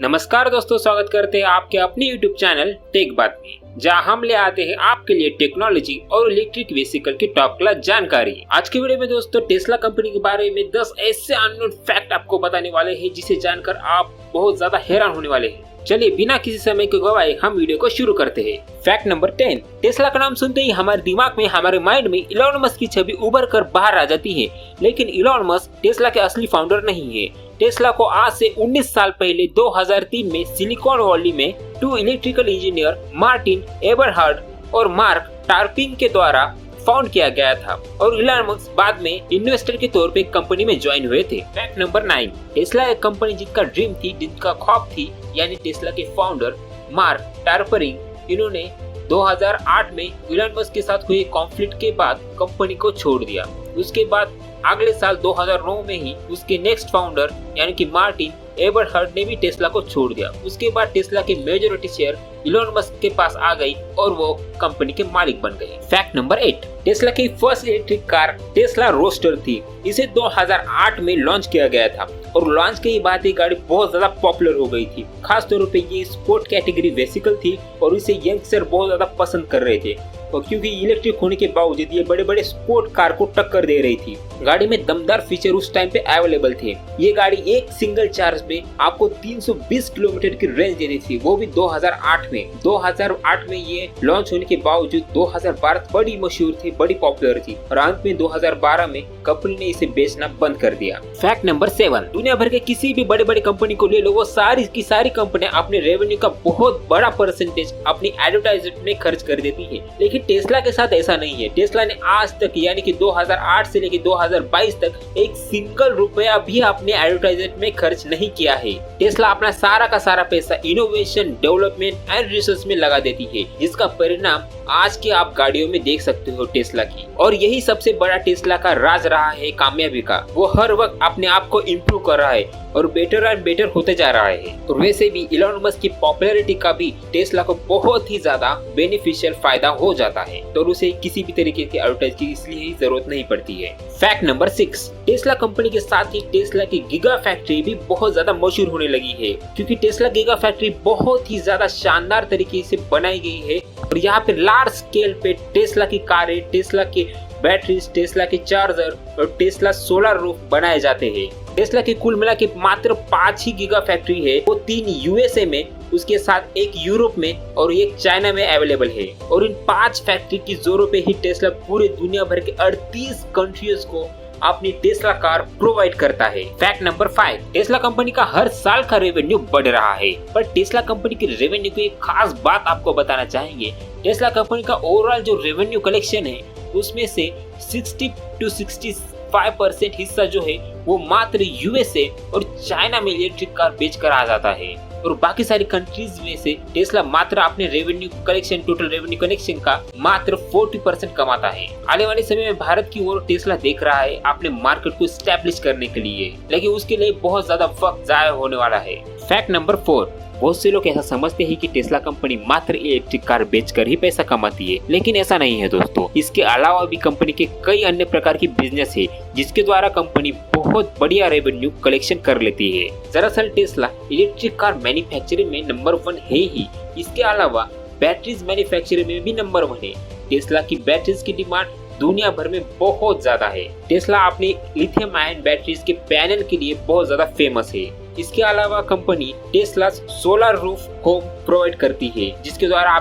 नमस्कार दोस्तों, स्वागत करते हैं आपके अपने YouTube चैनल टेक बात में, जहां हम ले आते हैं आपके लिए टेक्नोलॉजी और इलेक्ट्रिक व्हीकल की टॉप क्लास जानकारी। आज के वीडियो में दोस्तों टेस्ला कंपनी के बारे में 10 ऐसे अननोन फैक्ट आपको बताने वाले हैं जिसे जानकर आप बहुत ज्यादा हैरान होने वाले हैं। चलिए बिना किसी समय के गवाए हम वीडियो को शुरू करते हैं। फैक्ट नंबर 10, टेस्ला का नाम सुनते ही हमारे दिमाग में, हमारे माइंड में इलॉन मस्क की छवि उभर कर बाहर आ जाती है, लेकिन इलॉन मस्क टेस्ला के असली फाउंडर नहीं है। टेस्ला को आज से 19 साल पहले 2003 में सिलिकॉन वैली में 2 इलेक्ट्रिकल इंजीनियर मार्टिन एबरहार्ड और मार्क टार्पिंग के द्वारा फाउंड किया गया था और इलॉन मस्क बाद में इन्वेस्टर के तौर पे कंपनी में ज्वाइन हुए थे। फैक्ट नंबर 9, टेस्ला एक कंपनी जिनका ड्रीम थी, जिनका ख्वाब थी, यानी टेस्ला के फाउंडर मार्क टार्पिंग, इन्होंने 2008 में इलॉन मस्क के साथ हुए कॉन्फ्लिक्ट के बाद कंपनी को छोड़ दिया। उसके बाद अगले साल 2009 में ही उसके नेक्स्ट फाउंडर यानी कि मार्टिन एबरहार्ड ने भी टेस्ला को छोड़ दिया। उसके बाद टेस्ला के मेजॉरिटी शेयर इलॉन मस्क के पास आ गई और वो कंपनी के मालिक बन गए। फैक्ट नंबर 8, टेस्ला की first electric car Tesla Roadster थी। इसे 2008 में लॉन्च किया गया था और लॉन्च के बाद ये गाड़ी बहुत ज्यादा पॉपुलर हो गई थी। खास तौर पे ये स्पोर्ट कैटेगरी वेहिकल थी और इसे यंगस्टर बहुत ज्यादा पसंद कर रहे थे, और क्योंकि इलेक्ट्रिक होने के बावजूद ये बड़े बड़े स्पोर्ट कार को टक्कर दे रही थी। गाड़ी में दमदार फीचर उस टाइम पे अवेलेबल थे। ये गाड़ी एक सिंगल चार्ज में आपको 320 किलोमीटर की रेंज दे रही थी, वो भी 2008 में। 2008 में ये लॉन्च होने के बावजूद 2012 बड़ी मशहूर थी, बड़ी पॉपुलर थी और अंत में 2012 में कंपनी ने इसे बेचना बंद कर दिया। फैक्ट नंबर 7, दुनिया भर के किसी भी बड़े बड़े कंपनी को ले लो, वो सारी की सारी कंपनियां अपने रेवेन्यू का बहुत बड़ा परसेंटेज अपनी एडवर्टाइजमेंट में खर्च कर देती है, लेकिन टेस्ला के साथ ऐसा नहीं है। टेस्ला ने आज तक यानी कि 2008 से लेकर 2022 तक एक सिंगल रुपया भी अपने एडवर्टाइजमेंट में खर्च नहीं किया है। टेस्ला अपना सारा का सारा पैसा इनोवेशन, डेवलपमेंट एंड रिसर्च में लगा देती है, जिसका परिणाम आज की आप गाड़ियों में देख सकते हो टेस्ला की। और यही सबसे बड़ा टेस्ला का राज रहा है कामयाबी का। वो हर वक्त अपने आप को इम्प्रूव कर रहा है और बेटर एंड बेटर होते जा रहा है। और वैसे भी इलॉन मस्क की पॉपुलैरिटी का भी टेस्ला को बहुत ही ज्यादा बेनिफिशियल फायदा हो जाता है, तो उसे किसी भी तरीके की एडवर्टाइज की इसलिए ही जरूरत नहीं पड़ती है। फैक्ट नंबर 6, टेस्ला कंपनी के साथ ही टेस्ला की गीगा फैक्ट्री भी बहुत ज्यादा मशहूर होने लगी है, क्योंकि टेस्ला गीगा फैक्ट्री बहुत ही ज्यादा शानदार तरीके से बनाई गई है और यहाँ पे लार्ज स्केल पे टेस्ला की कारें, टेस्ला के बैटरीज, टेस्ला के चार्जर और टेस्ला सोलर रूफ बनाए जाते हैं। टेस्ला की कुल मिला के मात्र 5 ही गीगा फैक्ट्री है, वो 3 यूएसए में, उसके साथ एक यूरोप में और एक चाइना में अवेलेबल है। और इन 5 फैक्ट्री की जोरों पे ही टेस्ला पूरे दुनिया भर के 38 कंट्रीज को अपनी टेस्ला कार प्रोवाइड करता है। फैक्ट नंबर 5, टेस्ला कंपनी का हर साल का रेवेन्यू बढ़ रहा है, पर टेस्ला कंपनी के रेवेन्यू की एक खास बात आपको बताना चाहेंगे। टेस्ला कंपनी का ओवरऑल जो रेवेन्यू कलेक्शन है, उसमें से 60 to 65% हिस्सा जो है वो मात्र यूएसए और चाइना में इलेक्ट्रिक कार बेचकर आ जाता है, और बाकी सारी कंट्रीज में से टेस्ला मात्र अपने revenue collection, total revenue collection का मात्र 40% कमाता है। आने वाले समय में भारत की ओर टेस्ला देख रहा है अपने मार्केट को स्टैब्लिश करने के लिए, लेकिन उसके लिए बहुत ज्यादा वक्त जाया होने वाला है। फैक्ट नंबर 4, बहुत से लोग ऐसा समझते हैं कि टेस्ला कंपनी मात्र इलेक्ट्रिक कार बेचकर ही पैसा कमाती है, लेकिन ऐसा नहीं है दोस्तों। इसके अलावा भी कंपनी के कई अन्य प्रकार की बिजनेस है, जिसके द्वारा कंपनी बहुत बढ़िया रेवेन्यू कलेक्शन कर लेती है। दरअसल टेस्ला इलेक्ट्रिक कार मैन्युफैक्चरिंग में नंबर 1 है ही, इसके अलावा बैटरीज मैन्युफैक्चरिंग में भी नंबर 1 है। टेस्ला की बैटरीज की डिमांड दुनिया भर में बहुत ज्यादा है। टेस्ला अपनी लिथियम आयन बैटरीज के पैनल के लिए बहुत ज्यादा फेमस है। इसके अलावा कंपनी टेस्ला सोलर रूफ को प्रोवाइड करती है, जिसके द्वारा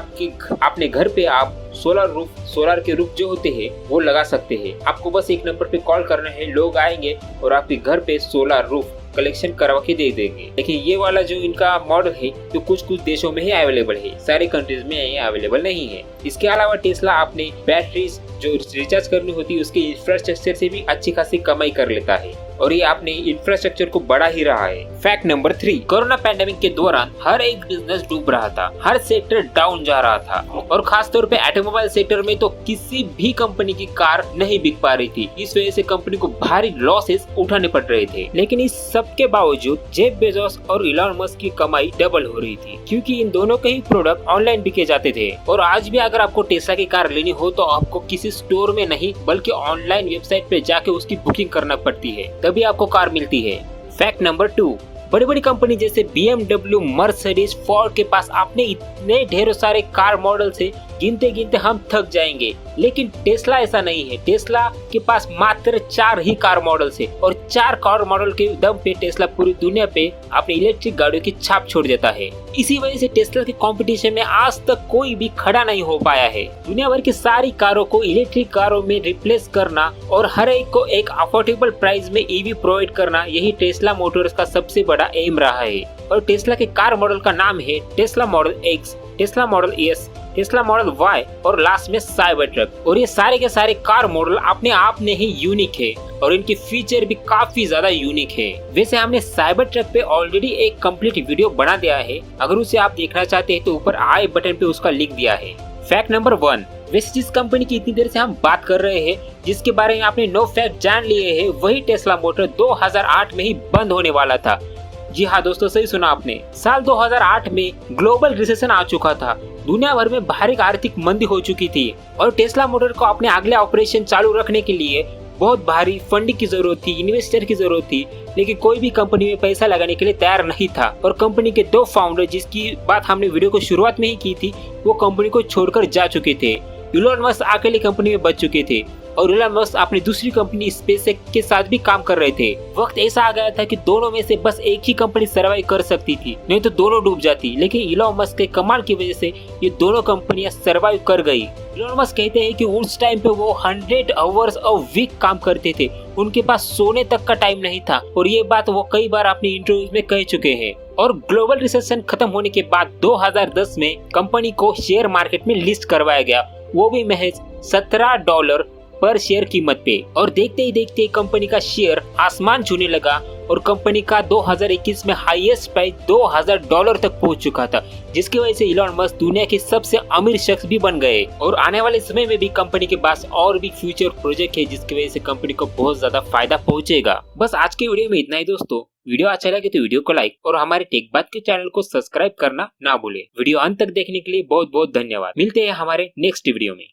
अपने घर पे आप सोलर के रूफ जो होते हैं वो लगा सकते हैं। आपको बस एक नंबर पे कॉल करना है, लोग आएंगे और आपके घर पे सोलर रूफ कलेक्शन करवा के दे देंगे। लेकिन ये वाला जो इनका मॉडल है तो कुछ देशों में ही अवेलेबल है, सारे कंट्रीज में ये अवेलेबल नहीं है। इसके अलावा टेस्ला अपने बैटरीज जो रिचार्ज करनी होती है उसके इंफ्रास्ट्रक्चर से भी अच्छी खासी कमाई कर लेता है, और ये अपने इंफ्रास्ट्रक्चर को बढ़ा ही रहा है। फैक्ट नंबर 3, कोरोना पैंडेमिक के दौरान हर एक बिजनेस डूब रहा था, हर सेक्टर डाउन जा रहा था, और खास तौर पे ऑटोमोबाइल सेक्टर में तो किसी भी कंपनी की कार नहीं बिक पा रही थी। इस वजह से कंपनी को भारी लॉसेस उठाने पड़ रहे थे, लेकिन इस सब के बावजूद जेफ बेजोस और इलॉन मस्क की कमाई डबल हो रही थी, क्योंकि इन दोनों के ही प्रोडक्ट ऑनलाइन बिके जाते थे। और आज भी अगर आपको टेस्ला की कार लेनी हो तो आपको किसी स्टोर में नहीं बल्कि ऑनलाइन वेबसाइट पे जाके उसकी बुकिंग करना पड़ती है, तभी आपको कार मिलती है। फैक्ट नंबर 2, बड़ी बड़ी कंपनी जैसे BMW, मर्सिडीज, फोर्ड के पास अपने इतने ढेरों सारे कार मॉडल से गिनते गिनते हम थक जाएंगे, लेकिन टेस्ला ऐसा नहीं है। टेस्ला के पास मात्र 4 ही कार मॉडल है और 4 कार मॉडल के दम पे टेस्ला पूरी दुनिया पे अपनी इलेक्ट्रिक गाड़ियों की छाप छोड़ देता है। इसी वजह से टेस्ला के कंपटीशन में आज तक कोई भी खड़ा नहीं हो पाया है। दुनिया भर की सारी कारों को इलेक्ट्रिक कारों में रिप्लेस करना और हर एक को एक अफोर्डेबल प्राइस में ईवी प्रोवाइड करना, यही टेस्ला मोटर्स का सबसे बड़ा एम रहा है। और टेस्ला के कार मॉडल का नाम है Tesla model X, Tesla model S, Tesla model Y और लास्ट में साइबर ट्रक। और ये सारे के सारे कार मॉडल अपने आप में ही यूनिक है और इनके फीचर भी काफी ज्यादा यूनिक है। वैसे हमने साइबर ट्रक पे ऑलरेडी एक कंप्लीट वीडियो बना दिया है, अगर उसे आप देखना चाहते हैं तो ऊपर आई बटन पे उसका लिंक दिया है। फैक्ट नंबर 1, वैसे जिस कंपनी की इतनी देर से हम बात कर रहे हैं, जिसके बारे में आपने 9 फैक्ट जान लिए हैं, वही टेस्ला मोटर 2008 में ही बंद होने वाला था। जी हाँ दोस्तों, सही सुना आपने। साल 2008 में ग्लोबल रिसेशन आ चुका था, दुनिया भर में भारी आर्थिक मंदी हो चुकी थी और टेस्ला मोटर को अपने अगले ऑपरेशन चालू रखने के लिए बहुत भारी फंडिंग की जरूरत थी, इन्वेस्टर की जरूरत थी, लेकिन कोई भी कंपनी में पैसा लगाने के लिए तैयार नहीं था। और कंपनी के 2 फाउंडर, जिसकी बात हमने वीडियो को शुरुआत में ही की थी, वो कंपनी को छोड़कर जा चुके थे। इलॉन मस्क अकेले कंपनी में बच चुके थे और इलॉन मस्क अपनी दूसरी कंपनी स्पेसएक्स के साथ भी काम कर रहे थे। वक्त ऐसा आ गया था कि दोनों में से बस एक ही कंपनी सर्वाइव कर सकती थी, नहीं तो दोनों डूब जाती। लेकिन इलॉन मस्क के कमाल की वजह से ये दोनों कंपनियां सर्वाइव कर गई। इलॉन मस्क कहते हैं कि उस टाइम पे वो 100 आवर्स अ वीक काम करते थे, उनके पास सोने तक का टाइम नहीं था और ये बात वो कई बार अपनी इंटरव्यूज में कह चुके हैं। और ग्लोबल रिसेशन खत्म होने के बाद 2010 में कंपनी को शेयर मार्केट में लिस्ट करवाया गया, वो भी महज $17 पर शेयर कीमत पे। और देखते ही देखते कंपनी का शेयर आसमान छूने लगा और कंपनी का 2021 में हाईएस्ट प्राइस $2000 तक पहुंच चुका था, जिसकी वजह से इलॉन मस्क दुनिया के सबसे अमीर शख्स भी बन गए। और आने वाले समय में भी कंपनी के पास और भी फ्यूचर प्रोजेक्ट है, जिसकी वजह से कंपनी को बहुत ज्यादा फायदा पहुंचेगा। बस आज के वीडियो में इतना ही दोस्तों। वीडियो अच्छा लगे तो वीडियो को लाइक और हमारे टेक बात के चैनल को सब्सक्राइब करना ना भूले। वीडियो अंत तक देखने के लिए बहुत बहुत धन्यवाद। मिलते हैं हमारे नेक्स्ट वीडियो में।